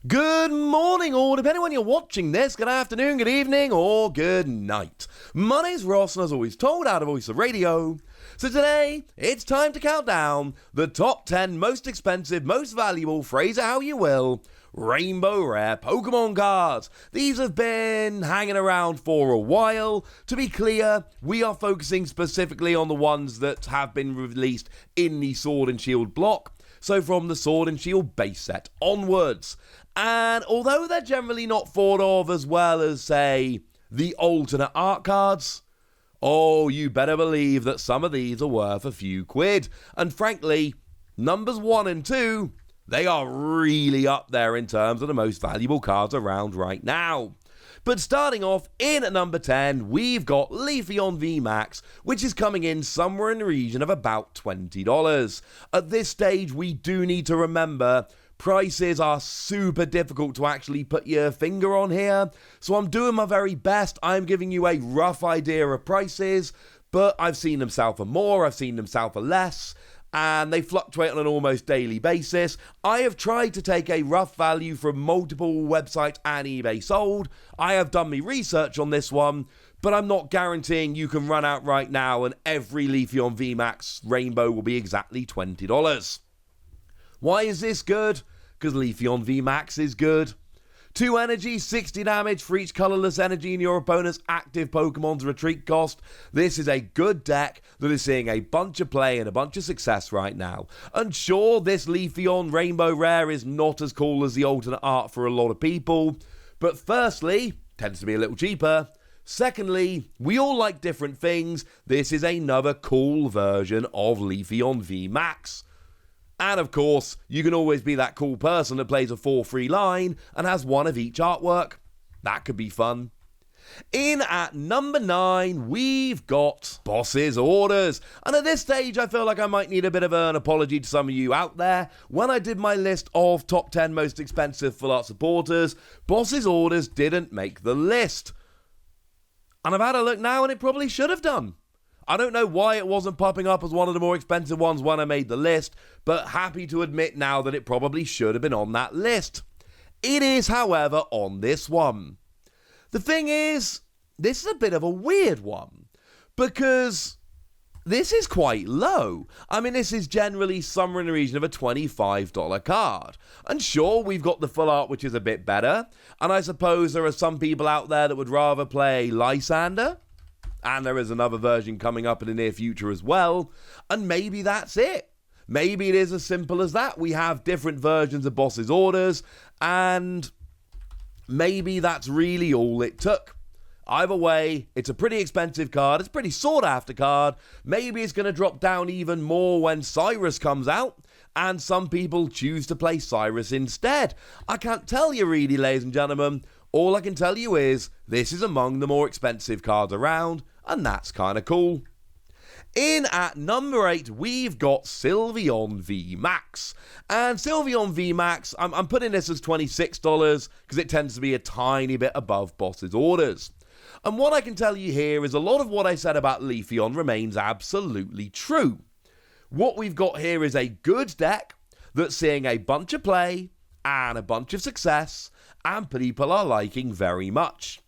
Good morning, or depending on when you're watching this, good afternoon, good evening, or good night. My name's Ross, and as always told out of Voice of Radio. So today, it's time to count down the top 10 most expensive, most valuable, phrase it how you will, rainbow rare Pokemon cards. These have been hanging around for a while. To be clear, we are focusing specifically on the ones that have been released in the Sword and Shield block. So from the Sword and Shield base set onwards. And although they're generally not thought of as well as, say, the alternate art cards, oh, you better believe that some of these are worth a few quid. And frankly, numbers 1 and 2, they are really up there in terms of the most valuable cards around right now. But starting off in at number 10, we've got Leafeon Vmax, which is coming in somewhere in the region of about $20. At this stage, we do need to remember prices are super difficult to actually put your finger on here, so I'm doing my very best. I'm giving you a rough idea of prices, but I've seen them sell for more, I've seen them sell for less, and they fluctuate on an almost daily basis. I have tried to take a rough value from multiple websites and eBay sold. I have done my research on this one, but I'm not guaranteeing you can run out right now and every Leafeon Vmax Rainbow will be exactly $20. Why is this good? Because Leafeon Vmax is good. 2 energy, 60 damage for each colourless energy in your opponent's active Pokemon's retreat cost. This is a good deck that is seeing a bunch of play and a bunch of success right now. And sure, this Leafeon Rainbow Rare is not as cool as the alternate art for a lot of people. But firstly, tends to be a little cheaper. Secondly, we all like different things. This is another cool version of Leafeon Vmax. And of course, you can always be that cool person that plays a 4-3 line and has one of each artwork. That could be fun. In at number 9, we've got Boss's Orders. And at this stage, I feel like I might need a bit of an apology to some of you out there. When I did my list of top 10 most expensive full art supporters, Boss's Orders didn't make the list. And I've had a look now and it probably should have done. I don't know why it wasn't popping up as one of the more expensive ones when I made the list, but happy to admit now that it probably should have been on that list. It is, however, on this one. The thing is, this is a bit of a weird one, because this is quite low. I mean, this is generally somewhere in the region of a $25 card. And sure, we've got the full art, which is a bit better, and I suppose there are some people out there that would rather play Lysander. And there is another version coming up in the near future as well. And maybe that's it. Maybe it is as simple as that. We have different versions of Boss's Orders. And maybe that's really all it took. Either way, it's a pretty expensive card. It's a pretty sought after card. Maybe it's going to drop down even more when Cyrus comes out. And some people choose to play Cyrus instead. I can't tell you really, ladies and gentlemen. All I can tell you is this is among the more expensive cards around. And that's kind of cool. In at number 8, we've got Sylveon Vmax. And Sylveon Vmax, I'm putting this as $26 because it tends to be a tiny bit above Boss's Orders. And what I can tell you here is a lot of what I said about Leafeon remains absolutely true. What we've got here is a good deck that's seeing a bunch of play and a bunch of success, and people are liking very much.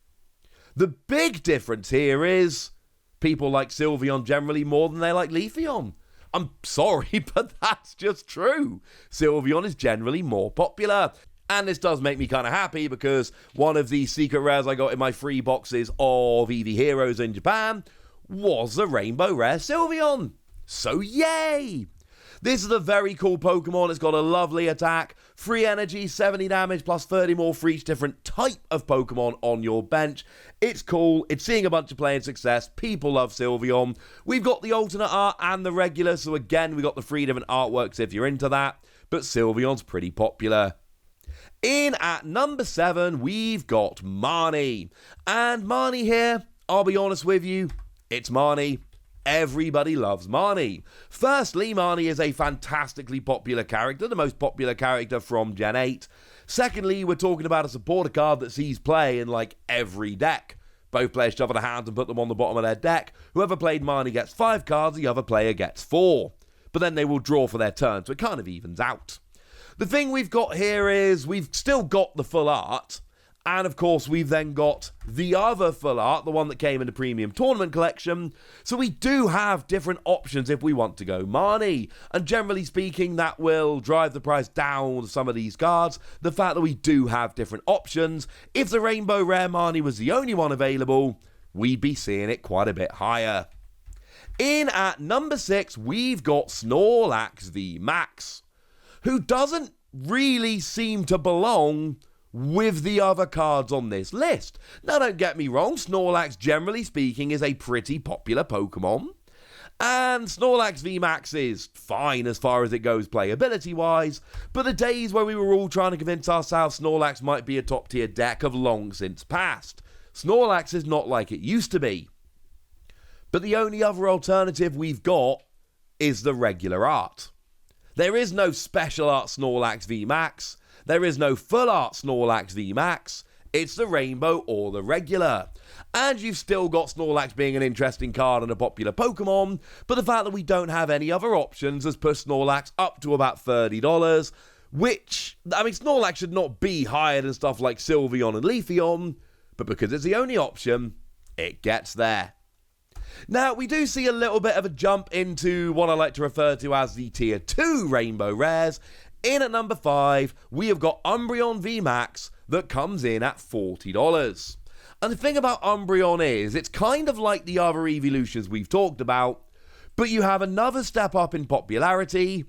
The big difference here is people like Sylveon generally more than they like Leafeon. I'm sorry, but that's just true. Sylveon is generally more popular. And this does make me kind of happy because one of the secret rares I got in my free boxes of EV Heroes in Japan was a Rainbow Rare Sylveon. So yay! This is a very cool Pokemon. It's got a lovely attack, 3 energy, 70 damage, plus 30 more for each different type of Pokemon on your bench. It's cool. It's seeing a bunch of play and success. People love Sylveon. We've got the alternate art and the regular, so again, we've got the 3 different artworks if you're into that, but Sylveon's pretty popular. In at number 7, we've got Marnie. And Marnie here, I'll be honest with you, it's Marnie. Everybody loves Marnie. Firstly, Marnie is a fantastically popular character, the most popular character from Gen 8. Secondly, we're talking about a supporter card that sees play in like every deck. Both players shove their hands and put them on the bottom of their deck. Whoever played Marnie gets 5 cards, the other player gets 4. But then they will draw for their turn, so it kind of evens out. The thing we've got here is we've still got the full art, and of course we've then got the other full art, the one that came in the Premium Tournament Collection, so we do have different options if we want to go Marnie, and generally speaking that will drive the price down with some of these cards, the fact that we do have different options. If the Rainbow Rare Marnie was the only one available, we'd be seeing it quite a bit higher. In at number 6, we've got Snorlax Vmax, who doesn't really seem to belong with the other cards on this list. Now, don't get me wrong, Snorlax, generally speaking, is a pretty popular Pokemon, and Snorlax Vmax is fine as far as it goes playability-wise, but the days where we were all trying to convince ourselves Snorlax might be a top-tier deck have long since passed. Snorlax is not like it used to be. But the only other alternative we've got is the regular art. There is no special art Snorlax Vmax. There is no full art Snorlax Vmax. It's the rainbow or the regular. And you've still got Snorlax being an interesting card and a popular Pokemon, but the fact that we don't have any other options has pushed Snorlax up to about $30, which, I mean, Snorlax should not be higher than stuff like Sylveon and Leafeon, but because it's the only option, it gets there. Now, we do see a little bit of a jump into what I like to refer to as the Tier 2 Rainbow Rares. In at number 5, we have got Urbeon Vmax that comes in at $40. And the thing about Urbeon is, it's kind of like the other evolutions we've talked about, but you have another step up in popularity,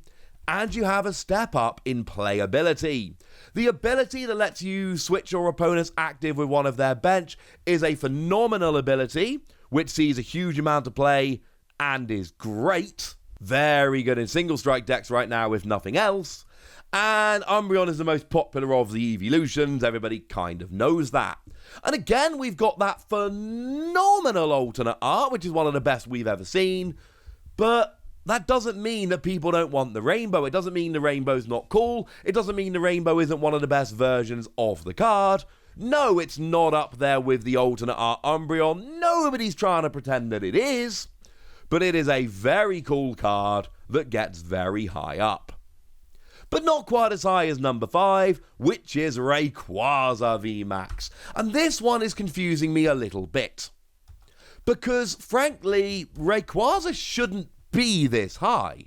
and you have a step up in playability. The ability that lets you switch your opponent's active with one of their bench is a phenomenal ability, which sees a huge amount of play and is great. Very good in single strike decks right now, if nothing else. And Urbeon is the most popular of the evolutions. Everybody kind of knows that. And again, we've got that phenomenal alternate art, which is one of the best we've ever seen. But that doesn't mean that people don't want the rainbow. It doesn't mean the rainbow's not cool. It doesn't mean the rainbow isn't one of the best versions of the card. No, it's not up there with the alternate art Urbeon. Nobody's trying to pretend that it is. But it is a very cool card that gets very high up. But not quite as high as number 5, which is Rayquaza Vmax. And this one is confusing me a little bit. Because, frankly, Rayquaza shouldn't be this high.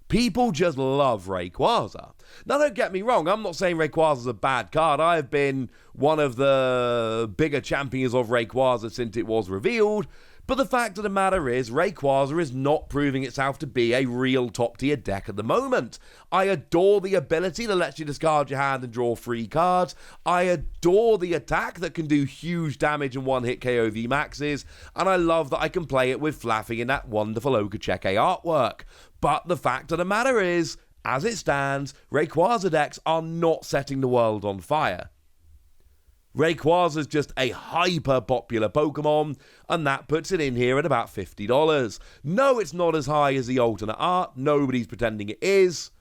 People just love Rayquaza. Now, don't get me wrong, I'm not saying Rayquaza's a bad card. I've been one of the bigger champions of Rayquaza since it was revealed. But the fact of the matter is, Rayquaza is not proving itself to be a real top-tier deck at the moment. I adore the ability that lets you discard your hand and draw 3 cards. I adore the attack that can do huge damage and one-hit KO Vmaxes. And I love that I can play it with Flaffy in that wonderful Okacheke artwork. But the fact of the matter is, as it stands, Rayquaza decks are not setting the world on fire. Rayquaza is just a hyper-popular Pokemon, and that puts it in here at about $50. No, it's not as high as the alternate art, nobody's pretending it is,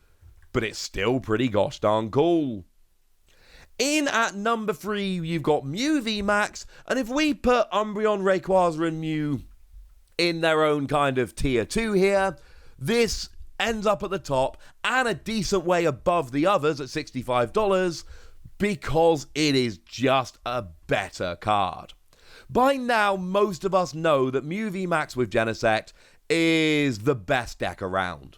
but it's still pretty gosh darn cool. In at number 3, you've got Mew Vmax, and if we put Umbreon, Rayquaza, and Mew in their own kind of tier 2 here, this ends up at the top and a decent way above the others at $65, because it is just a better card. By now, most of us know that Mew Vmax with Genesect is the best deck around.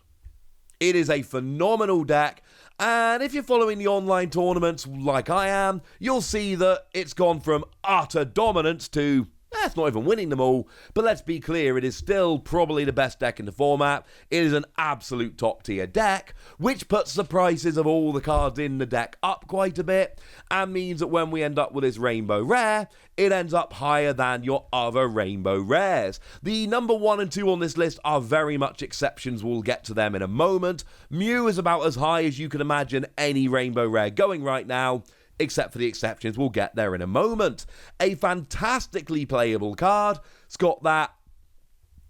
It is a phenomenal deck, and if you're following the online tournaments like I am, you'll see that it's gone from utter dominance to it's not even winning them all, but let's be clear, it is still probably the best deck in the format. It is an absolute top tier deck, which puts the prices of all the cards in the deck up quite a bit, and means that when we end up with this Rainbow Rare, it ends up higher than your other Rainbow Rares. The number 1 and 2 on this list are very much exceptions, we'll get to them in a moment. Mew is about as high as you can imagine any Rainbow Rare going right now, except for the exceptions, we'll get there in a moment. A fantastically playable card. It's got that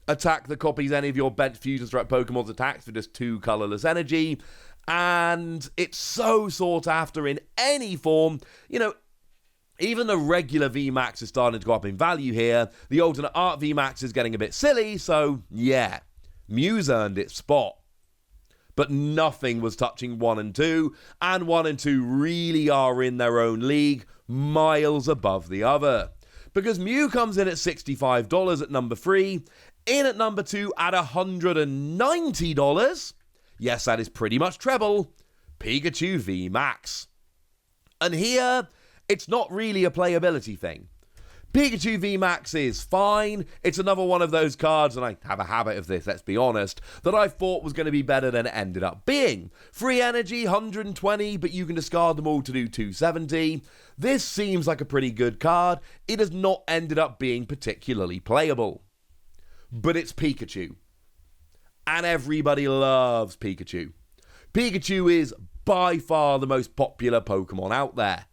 attack that copies any of your bench Fusion Strike Pokemon's attacks for just 2 colorless energy, and it's so sought after in any form. You know, even the regular VMAX is starting to go up in value here. The alternate art VMAX is getting a bit silly, so yeah, Mew's earned its spot. but nothing was touching 1 and 2, and 1 and 2 really are in their own league, miles above the other. Because Mew comes in at $65 at number 3, in at number 2 at $190. Yes, that is pretty much treble. Pikachu Vmax. And here, it's not really a playability thing. Pikachu Vmax is fine. It's another one of those cards, and I have a habit of this, let's be honest, that I thought was going to be better than it ended up being. Free energy, 120, but you can discard them all to do 270. This seems like a pretty good card. It has not ended up being particularly playable. But it's Pikachu. And everybody loves Pikachu. Pikachu is by far the most popular Pokemon out there.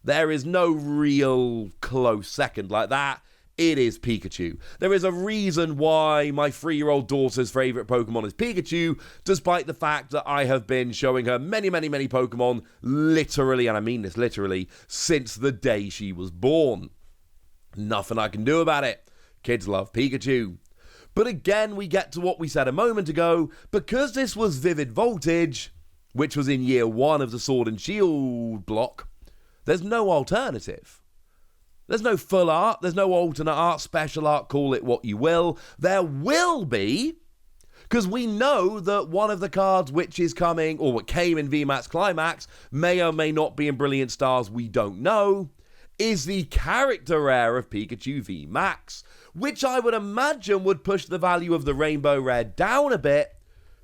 There is no real close second like that. It is Pikachu. There is a reason why my 3-year-old daughter's favourite Pokemon is Pikachu, despite the fact that I have been showing her many, many, many Pokemon, literally, and I mean this literally, since the day she was born. Nothing I can do about it. Kids love Pikachu. But again, we get to what we said a moment ago. Because this was Vivid Voltage, which was in year 1 of the Sword and Shield block, there's no alternative. There's no full art. There's no alternate art, special art, call it what you will. There will be, because we know that one of the cards which is coming, or what came in VMAX Climax, may or may not be in Brilliant Stars, we don't know, is the character rare of Pikachu Vmax, which I would imagine would push the value of the Rainbow Rare down a bit,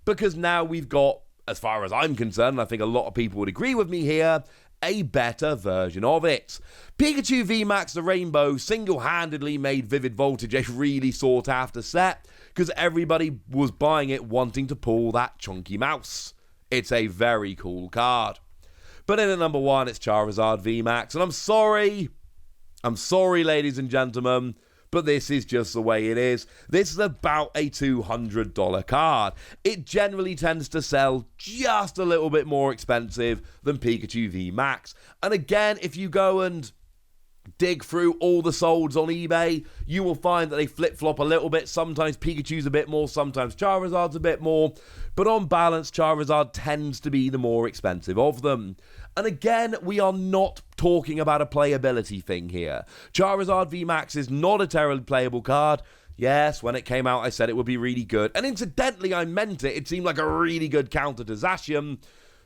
because now we've got, as far as I'm concerned, and I think a lot of people would agree with me here, a better version of it. Pikachu Vmax the Rainbow single-handedly made Vivid Voltage a really sought-after set, because everybody was buying it wanting to pull that chunky mouse. It's a very cool card. But in at number 1, it's Charizard Vmax, and I'm sorry ladies and gentlemen, but this is just the way it is. This is about a $200 card. It generally tends to sell just a little bit more expensive than Pikachu Vmax. And again, if you go and dig through all the solds on eBay, you will find that they flip-flop a little bit. Sometimes Pikachu's a bit more, sometimes Charizard's a bit more. But on balance, Charizard tends to be the more expensive of them. And again, we are not talking about a playability thing here. Charizard Vmax is not a terribly playable card. Yes, when it came out, I said it would be really good. And incidentally, I meant it. It seemed like a really good counter to Zacian.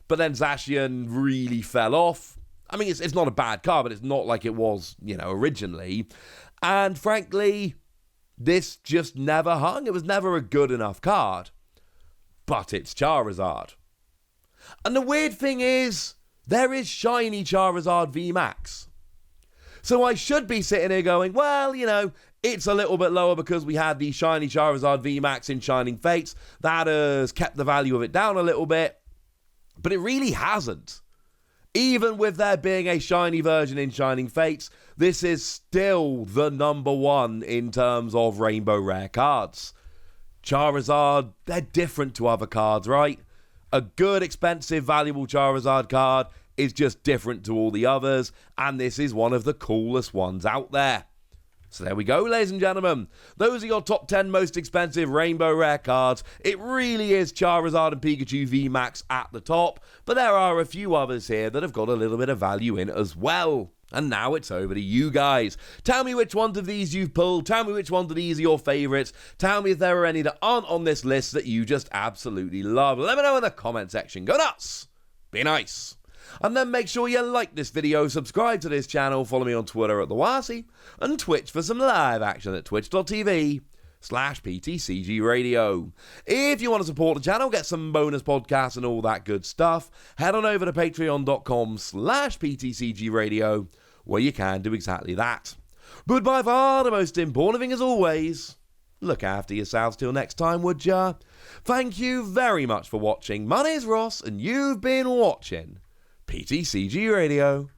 But then Zacian really fell off. I mean, it's not a bad card, but it's not like it was, originally. And frankly, this just never hung. It was never a good enough card. But it's Charizard. And the weird thing is, there is shiny Charizard Vmax. So I should be sitting here going, well, it's a little bit lower because we had the shiny Charizard Vmax in Shining Fates. That has kept the value of it down a little bit. But it really hasn't. Even with there being a shiny version in Shining Fates, this is still the number 1 in terms of Rainbow Rare cards. Charizard, they're different to other cards, right? A good, expensive, valuable Charizard card is just different to all the others, and this is one of the coolest ones out there. So there we go, ladies and gentlemen. Those are your top 10 most expensive Rainbow Rare cards. It really is Charizard and Pikachu Vmax at the top, but there are a few others here that have got a little bit of value in as well. And now it's over to you guys. Tell me which ones of these you've pulled. Tell me which ones of these are your favourites. Tell me if there are any that aren't on this list that you just absolutely love. Let me know in the comment section. Go nuts. Be nice. And then make sure you like this video, subscribe to this channel, follow me on Twitter at TheWasi, and Twitch for some live action at twitch.tv/PTCG Radio. If you want to support the channel, get some bonus podcasts and all that good stuff, head on over to patreon.com/PTCG Radio, where you can do exactly that. But by far the most important thing as always, look after yourselves till next time, would ya? Thank you very much for watching. My name's Ross, and you've been watching PTCG Radio.